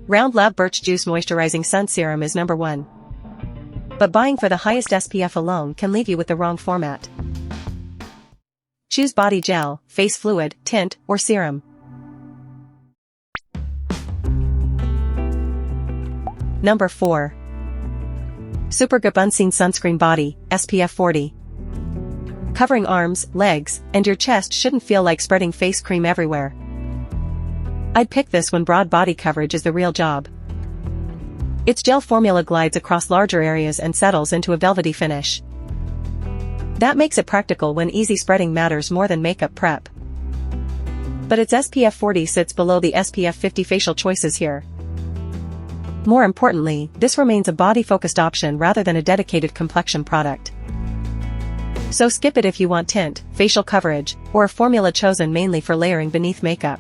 Round Lab Birch Juice Moisturizing Sun Serum is number 1. But buying for the highest SPF alone can leave you with the wrong format. Choose body gel, face fluid, tint, or serum. Number 4. Supergoop Unseen Sunscreen Body, SPF 40. Covering arms, legs, and your chest shouldn't feel like spreading face cream everywhere. I'd pick this when broad body coverage is the real job. Its gel formula glides across larger areas and settles into a velvety finish. That makes it practical when easy spreading matters more than makeup prep. But its SPF 40 sits below the SPF 50 facial choices here. More importantly, this remains a body-focused option rather than a dedicated complexion product. So skip it if you want tint, facial coverage, or a formula chosen mainly for layering beneath makeup.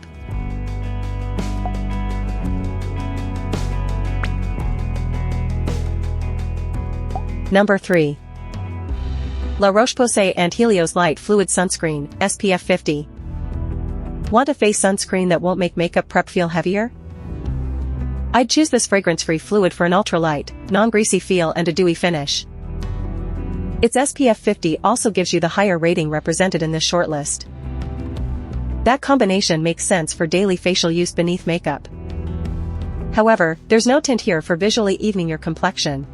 Number 3. La Roche-Posay Anthelios Light Fluid Sunscreen, SPF 50. Want a face sunscreen that won't make makeup prep feel heavier? I'd choose this fragrance-free fluid for an ultra-light, non-greasy feel and a dewy finish. Its SPF 50 also gives you the higher rating represented in this shortlist. That combination makes sense for daily facial use beneath makeup. However, there's no tint here for visually evening your complexion.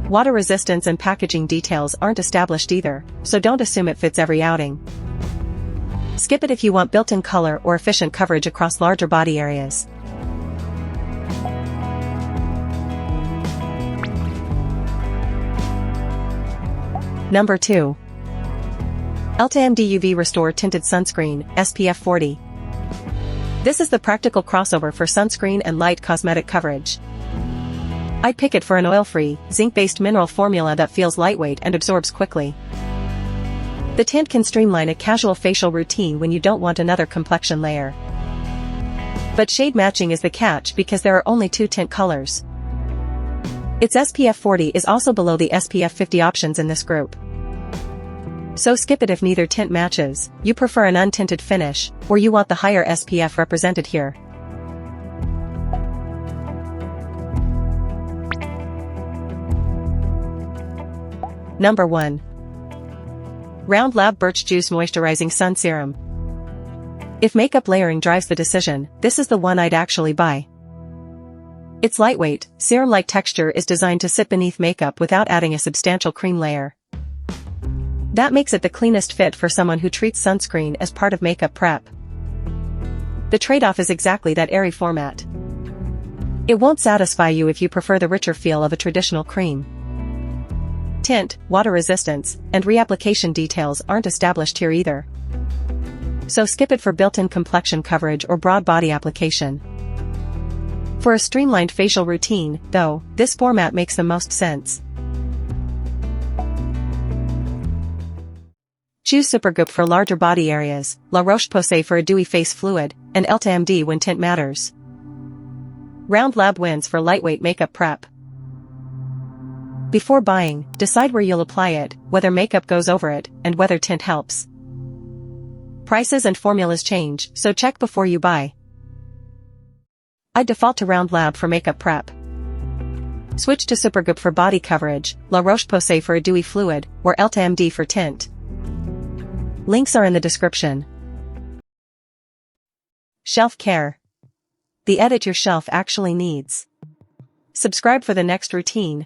Water resistance and packaging details aren't established either, so don't assume it fits every outing. Skip it if you want built-in color or efficient coverage across larger body areas. Number 2. EltaMD UV Restore Tinted Sunscreen, SPF 40. This is the practical crossover for sunscreen and light cosmetic coverage. I'd pick it for an oil-free, zinc-based mineral formula that feels lightweight and absorbs quickly. The tint can streamline a casual facial routine when you don't want another complexion layer. But shade matching is the catch because there are only 2 tint colors. Its SPF 40 is also below the SPF 50 options in this group. So skip it if neither tint matches, you prefer an untinted finish, or you want the higher SPF represented here. Number 1. Round Lab Birch Juice Moisturizing Sun Serum. If makeup layering drives the decision, this is the one I'd actually buy. Its lightweight, serum-like texture is designed to sit beneath makeup without adding a substantial cream layer. That makes it the cleanest fit for someone who treats sunscreen as part of makeup prep. The trade-off is exactly that airy format. It won't satisfy you if you prefer the richer feel of a traditional cream. Tint, water resistance, and reapplication details aren't established here either. So skip it for built-in complexion coverage or broad body application. For a streamlined facial routine, though, this format makes the most sense. Choose Supergoop for larger body areas, La Roche-Posay for a dewy face fluid, and EltaMD when tint matters. Round Lab wins for lightweight makeup prep. Before buying, decide where you'll apply it, whether makeup goes over it, and whether tint helps. Prices and formulas change, so check before you buy. I default to Round Lab for makeup prep. Switch to Supergoop for body coverage, La Roche-Posay for a dewy fluid, or EltaMD for tint. Links are in the description. Shelf care. The edit your shelf actually needs. Subscribe for the next routine,